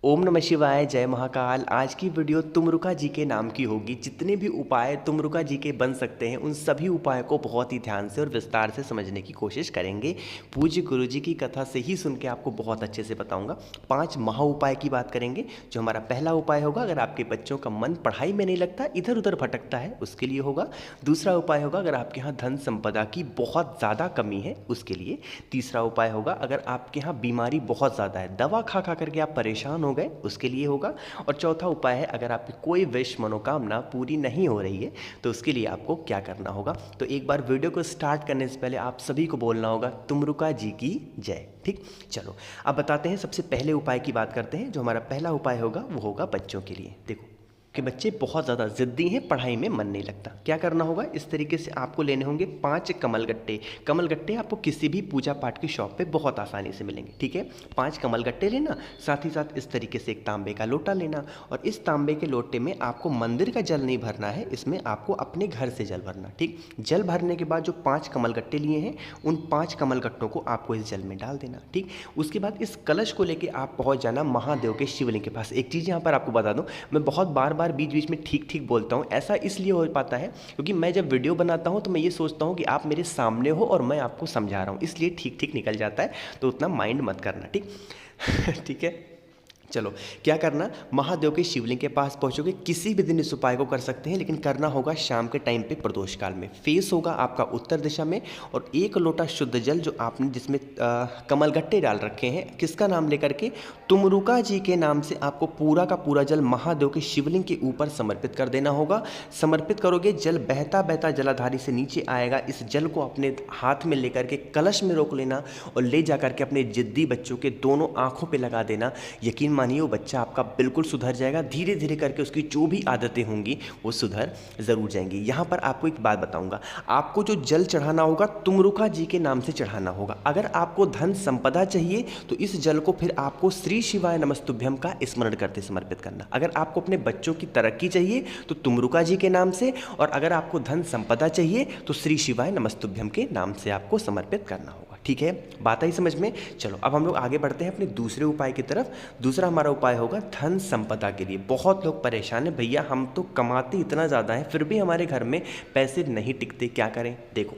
ओम नमः शिवाय, जय महाकाल। आज की वीडियो तुमरुका जी के नाम की होगी। जितने भी उपाय तुमरुका जी के बन सकते हैं उन सभी उपायों को बहुत ही ध्यान से और विस्तार से समझने की कोशिश करेंगे। पूज्य गुरु जी की कथा से ही सुन के आपको बहुत अच्छे से बताऊंगा। 5 महा उपाय की बात करेंगे। जो हमारा पहला उपाय होगा, अगर आपके बच्चों का मन पढ़ाई में नहीं लगता, इधर उधर भटकता है, उसके लिए होगा। दूसरा उपाय होगा, अगर आपके यहाँ धन संपदा की बहुत ज़्यादा कमी है, उसके लिए। तीसरा उपाय होगा, अगर आपके यहाँ बीमारी बहुत ज़्यादा है, दवा खा खा करके आप परेशान हो गए, उसके लिए होगा। और चौथा उपाय है, अगर आपकी कोई विश मनोकामना पूरी नहीं हो रही है तो उसके लिए आपको क्या करना होगा। तो एक बार वीडियो को स्टार्ट करने से पहले आप सभी को बोलना होगा तुमरुका जी की जय। ठीक, चलो अब बताते हैं। सबसे पहले उपाय की बात करते हैं। जो हमारा पहला उपाय होगा वो होगा बच्चों के लिए। देखो कि बच्चे बहुत ज़्यादा ज़िद्दी हैं, पढ़ाई में मन नहीं लगता। क्या करना होगा, इस तरीके से आपको लेने होंगे 5 कमलगट्टे। कमलगट्टे आपको किसी भी पूजा पाठ की शॉप पे बहुत आसानी से मिलेंगे। ठीक है, 5 कमलगट्टे लेना। साथ ही साथ इस तरीके से एक तांबे का लोटा लेना, और इस तांबे के लोटे में आपको मंदिर का जल नहीं भरना है, इसमें आपको अपने घर से जल भरना। ठीक, जल भरने के बाद जो 5 कमलगट्टे लिए हैं उन 5 कमलगट्टों को आपको इस जल में डाल देना। ठीक, उसके बाद इस कलश को लेके आप पहुंच जाना महादेव के शिवलिंग के पास। एक चीज़ यहाँ पर आपको बता दूं, मैं बहुत बार बीच बीच में ठीक ठीक बोलता हूँ। ऐसा इसलिए हो पाता है क्योंकि मैं जब वीडियो बनाता हूँ तो मैं ये सोचता हूँ कि आप मेरे सामने हो और मैं आपको समझा रहा हूँ, इसलिए ठीक ठीक निकल जाता है। तो उतना माइंड मत करना। ठीक ठीक है, चलो क्या करना, महादेव के शिवलिंग के पास पहुंचोगे। किसी भी दिन इस उपाय को कर सकते हैं, लेकिन करना होगा शाम के टाइम पे, प्रदोष काल में। फेस होगा आपका उत्तर दिशा में, और 1 लोटा शुद्ध जल जो आपने जिसमें कमलगट्टे डाल रखे हैं, किसका नाम लेकर के, तुमरुका जी के नाम से आपको पूरा का पूरा जल महादेव के शिवलिंग के ऊपर समर्पित कर देना होगा। समर्पित करोगे, जल बहता बहता जलाधारी से नीचे आएगा। इस जल को अपने हाथ में लेकर के कलश में रोक लेना, और ले जाकर के अपने जिद्दी बच्चों के दोनों आंखों पे लगा देना। यकीन मानिए वो बच्चा आपका बिल्कुल सुधर जाएगा। धीरे धीरे करके उसकी जो भी आदतें होंगी वो सुधर जरूर जाएंगी। यहाँ पर आपको एक बात बताऊंगा, आपको जो जल चढ़ाना होगा तुमरुका जी के नाम से चढ़ाना होगा। अगर आपको धन संपदा चाहिए तो इस जल को फिर आपको श्री शिवाय नमस्तुभ्यम का स्मरण करते समर्पित करना। अगर आपको अपने बच्चों की तरक्की चाहिए तो तुमरुका जी के नाम से, और अगर आपको धन संपदा चाहिए तो श्री शिवाय नमस्तुभ्यम के नाम से आपको समर्पित करना होगा। ठीक है, बात आई समझ में। चलो अब हम लोग आगे बढ़ते हैं अपने दूसरे उपाय की तरफ। दूसरा हमारा उपाय होगा धन संपदा के लिए। बहुत लोग परेशान हैं, भैया हम तो कमाते इतना ज़्यादा है फिर भी हमारे घर में पैसे नहीं टिकते, क्या करें। देखो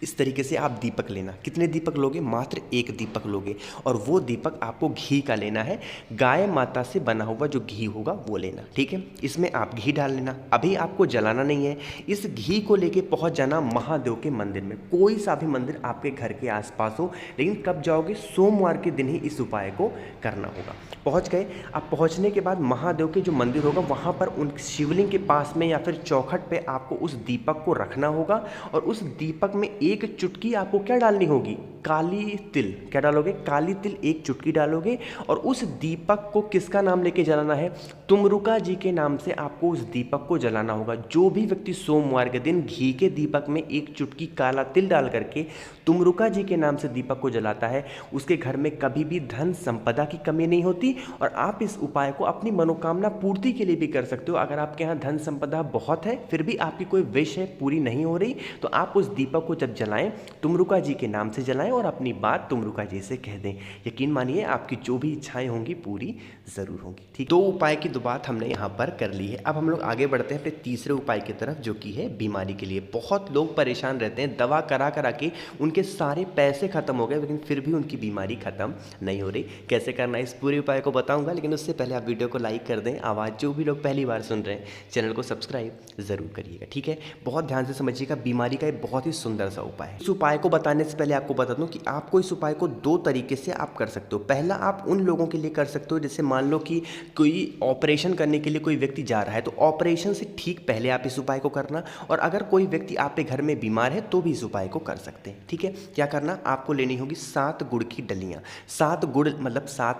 इस तरीके से आप दीपक लेना। कितने दीपक लोगे, मात्र 1 दीपक लोगे, और वो दीपक आपको घी का लेना है। गाय माता से बना हुआ जो घी होगा वो लेना। ठीक है, इसमें आप घी डाल लेना। अभी आपको जलाना नहीं है, इस घी को लेके पहुंच जाना महादेव के मंदिर में। कोई सा भी मंदिर आपके घर के आसपास हो, लेकिन कब जाओगे, सोमवार के दिन ही इस उपाय को करना होगा। पहुंच गए, अब पहुंचने के बाद महादेव के जो मंदिर होगा वहां पर उन शिवलिंग के पास में या फिर चौखट पे आपको उस दीपक को रखना होगा, और उस दीपक में 1 चुटकी आपको क्या डालनी होगी, काली तिल। क्या डालोगे, काली तिल 1 चुटकी डालोगे, और उस दीपक को किसका नाम लेके जलाना है, तुमरुका जी के नाम से आपको उस दीपक को जलाना होगा। जो भी व्यक्ति सोमवार के दिन घी के दीपक में 1 चुटकी काला तिल डाल करके तुमरुका जी के नाम से दीपक को जलाता है, उसके घर में कभी भी धन संपदा की कमी नहीं होती। और आप इस उपाय को अपनी मनोकामना पूर्ति के लिए भी कर सकते हो। अगर आपके यहाँ धन संपदा बहुत है फिर भी आपकी कोई विश है पूरी नहीं हो रही, तो आप उस दीपक को जब जलाएं तुमरुका जी के नाम से जलाएं, और अपनी बात तुमरुका जी से कह दें। यकीन मानिए आपकी जो भी इच्छाएं होंगी पूरी जरूर होंगी। ठीक, 2 उपाय की तो बात हमने यहाँ पर कर ली है। अब हम लोग आगे बढ़ते हैं अपने तीसरे उपाय की तरफ, जो कि है बीमारी के लिए। बहुत लोग परेशान रहते हैं, दवा करा करा के उनके सारे पैसे खत्म हो गए, लेकिन फिर भी उनकी बीमारी खत्म नहीं हो रही। कैसे करना है इस पूरे उपाय को बताऊंगा, लेकिन उससे पहले आप वीडियो को लाइक कर दें। आवाज़ जो भी लोग पहली बार सुन रहे हैं चैनल को सब्सक्राइब जरूर करिएगा। ठीक है, बहुत ध्यान से समझिएगा। बीमारी का एक बहुत ही सुंदर सा उपाय है। इस उपाय को बताने से पहले आपको बता दूं कि आपको इस उपाय को 2 तरीके से आप कर सकते हो। पहला, आप उन लोगों के लिए कर सकते हो जैसे मान लो कि कोई ऑपरेशन करने के लिए कोई व्यक्ति जा रहा है, तो ऑपरेशन से ठीक पहले आप इस उपाय को करना। और अगर कोई व्यक्ति आपके घर में बीमार है तो भी इस उपाय को कर सकते हैं। ठीक है, क्या करना, आपको लेनी होगी 7 गुड़ की डलियां। 7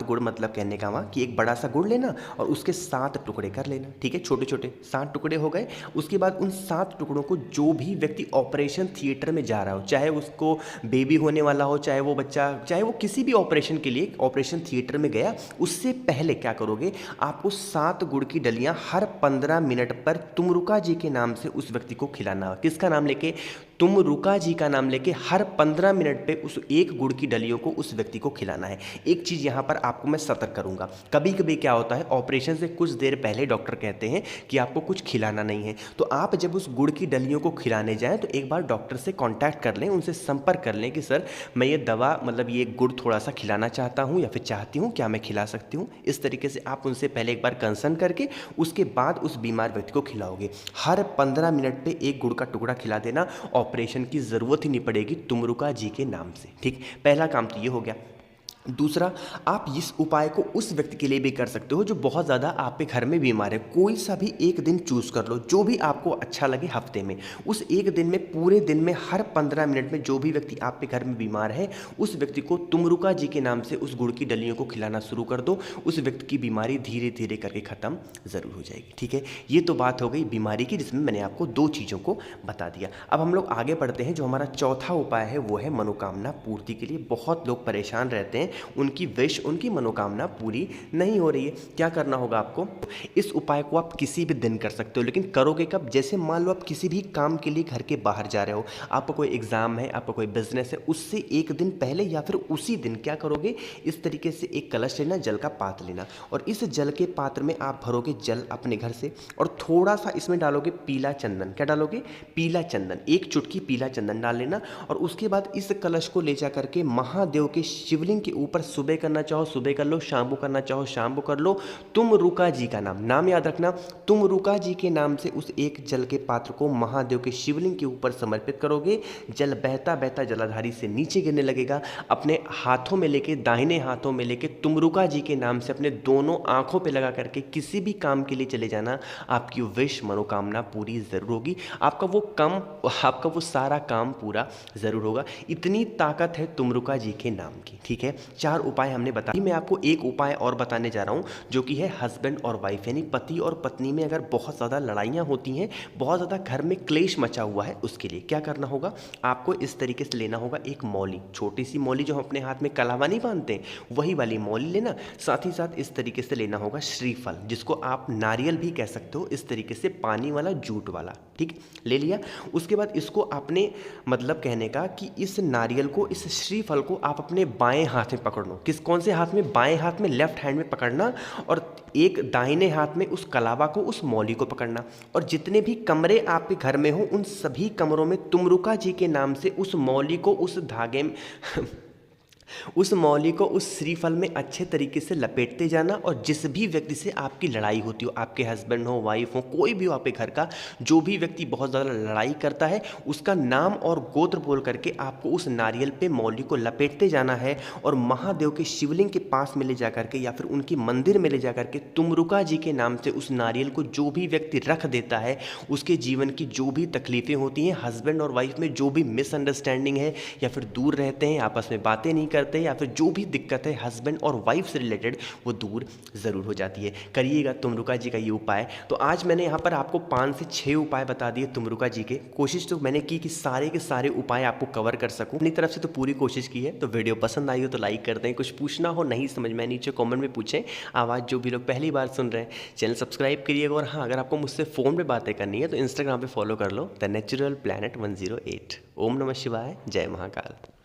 गुड़ मतलब कहने का वहाँ कि एक बड़ा सा गुड़ लेना और उसके 7 टुकड़े कर लेना। ठीक है, छोटे छोटे 7 टुकड़े हो गए। उसके बाद उन 7 टुकड़ों को जो भी व्यक्ति ऑपरेशन थिएटर में जा रहा हो, चाहे उसको बेबी होने वाला हो, चाहे वो बच्चा, चाहे वो किसी भी ऑपरेशन के लिए ऑपरेशन थिएटर में गया, उससे पहले क्या करोगे, आपको 7 गुड़ की डलियां हर 15 मिनट पर तुमरुका जी के नाम से उस व्यक्ति को खिलाना। किसका नाम लेके, तुमरुका जी का नाम लेके हर 15 मिनट पे उस एक गुड़ की डलियों को उस व्यक्ति को खिलाना है। एक चीज़ यहाँ पर आपको मैं सतर्क करूँगा, कभी कभी क्या होता है ऑपरेशन से कुछ देर पहले डॉक्टर कहते हैं कि आपको कुछ खिलाना नहीं है, तो आप जब उस गुड़ की डलियों को खिलाने जाएँ तो एक बार डॉक्टर से कॉन्टैक्ट कर लें, उनसे संपर्क कर लें कि सर मैं ये दवा मतलब ये गुड़ थोड़ा सा खिलाना चाहता हूँ या फिर चाहती हूँ, क्या मैं खिला सकती हूँ। इस तरीके से आप उनसे पहले एक बार कंसर्न करके उसके बाद उस बीमार व्यक्ति को खिलाओगे। हर 15 मिनट पे एक गुड़ का टुकड़ा खिला देना, ऑपरेशन की ज़रूरत ही नहीं पड़ेगी तुमरुका जी के नाम से। ठीक, पहला काम तो ये हो गया। दूसरा, आप इस उपाय को उस व्यक्ति के लिए भी कर सकते हो जो बहुत ज़्यादा आपके घर में बीमार है। कोई सा भी एक दिन चूज़ कर लो जो भी आपको अच्छा लगे हफ्ते में। उस एक दिन में पूरे दिन में हर 15 मिनट में जो भी व्यक्ति आपके घर में बीमार है उस व्यक्ति को तुमरुका जी के नाम से उस गुड़ की डलियों को खिलाना शुरू कर दो। उस व्यक्ति की बीमारी धीरे धीरे करके ख़त्म ज़रूर हो जाएगी। ठीक है, ये तो बात हो गई बीमारी की जिसमें मैंने आपको 2 चीज़ों को बता दिया। अब हम लोग आगे बढ़ते हैं। जो हमारा चौथा उपाय है वो है मनोकामना पूर्ति के लिए। बहुत लोग परेशान रहते हैं, उनकी विश उनकी मनोकामना पूरी नहीं हो रही है। क्या करना होगा आपको, इस उपाय को आप किसी भी दिन कर सकते हो, लेकिन करोगे कब, जैसे मान लो आप किसी भी काम के लिए घर के बाहर जा रहे हो, आपका कोई एग्जाम है, आपका कोई बिजनेस है, उससे एक दिन पहले या फिर उसी दिन क्या करोगे, इस तरीके से एक कलश लेना, जल का पात्र लेना और इस जल के पात्र में आप भरोगे जल अपने घर से और थोड़ा सा इसमें डालोगे पीला चंदन। क्या डालोगे, पीला चंदन, एक चुटकी पीला चंदन डाल लेना और उसके बाद इस कलश को ले जा करके महादेव के शिवलिंग के ऊपर सुबह करना चाहो सुबह कर लो, शाम को करना चाहो शाम को कर लो। तुमरुका जी का नाम याद रखना, तुमरुका जी के नाम से उस एक जल के पात्र को महादेव के शिवलिंग के ऊपर समर्पित करोगे। जल बहता बहता जलाधारी से नीचे गिरने लगेगा। अपने हाथों में लेके, दाहिने हाथों में लेके तुमरुका जी के नाम से अपने दोनों आंखों पे लगा करके किसी भी काम के लिए चले जाना। आपकी विश मनोकामना पूरी जरूर होगी। आपका वो सारा काम पूरा जरूर होगा। इतनी ताकत है तुमरुका जी के नाम की। ठीक है, 4 उपाय हमने बताया। मैं आपको एक उपाय और बताने जा रहा हूं जो कि है हस्बैंड और वाइफ, यानी पति और पत्नी में अगर बहुत ज़्यादा लड़ाइयाँ होती हैं, बहुत ज़्यादा घर में क्लेश मचा हुआ है, उसके लिए क्या करना होगा, आपको इस तरीके से लेना होगा एक मौली, छोटी सी मौली जो हम अपने हाथ में कलावा नहीं बांधते हैं, वही वाली मौली लेना। साथ ही साथ इस तरीके से लेना होगा श्रीफल, जिसको आप नारियल भी कह सकते हो, इस तरीके से पानी वाला, जूट वाला। ठीक, ले लिया। उसके बाद इसको आपने मतलब कहने का कि इस नारियल को, इस श्रीफल को आप अपने बाएं हाथ में पकड़ लो। कौन से हाथ में, बाएं हाथ में, लेफ्ट हैंड में पकड़ना और एक दाहिने हाथ में उस कलावा को, उस मौली को पकड़ना और जितने भी कमरे आपके घर में हो उन सभी कमरों में तुमरुका जी के नाम से उस मौली को, उस धागे में उस मौली को उस श्रीफल में अच्छे तरीके से लपेटते जाना और जिस भी व्यक्ति से आपकी लड़ाई होती हो, आपके हस्बैंड हो, वाइफ हो, कोई भी हो आपके घर का, जो भी व्यक्ति बहुत ज़्यादा लड़ाई करता है उसका नाम और गोत्र बोल करके आपको उस नारियल पे मौली को लपेटते जाना है और महादेव के शिवलिंग के पास में ले जा करके या फिर उनकी मंदिर में ले जा करके तुमरुका जी के नाम से उस नारियल को जो भी व्यक्ति रख देता है, उसके जीवन की जो भी तकलीफ़ें होती हैं, हस्बैंड और वाइफ में जो भी मिसअंडरस्टैंडिंग है या फिर दूर रहते हैं, आपस में बातें नहीं करते या फिर जो भी दिक्कत है हस्बैंड और वाइफ से रिलेटेड, वो दूर ज़रूर हो जाती है। करिएगा तुमरुका जी का ये उपाय। तो आज मैंने यहाँ पर आपको 5 से 6 उपाय बता दिए तुमरुका जी के। कोशिश तो मैंने की कि सारे के सारे उपाय आपको कवर कर सकूँ, अपनी तरफ से तो पूरी कोशिश की है। तो वीडियो पसंद आई हो तो लाइक कर दें, कुछ पूछना हो, नहीं समझ में, नीचे कॉमेंट में पूछें। आवाज़ जो भी लोग पहली बार सुन रहे हैं चैनल सब्सक्राइब करिएगा और हाँ, अगर आपको मुझसे फ़ोन पर बातें करनी है तो इंस्टाग्राम पर फॉलो कर लो, द नेचुरल प्लैनेट 108। ओम नमः शिवाय, जय महाकाल।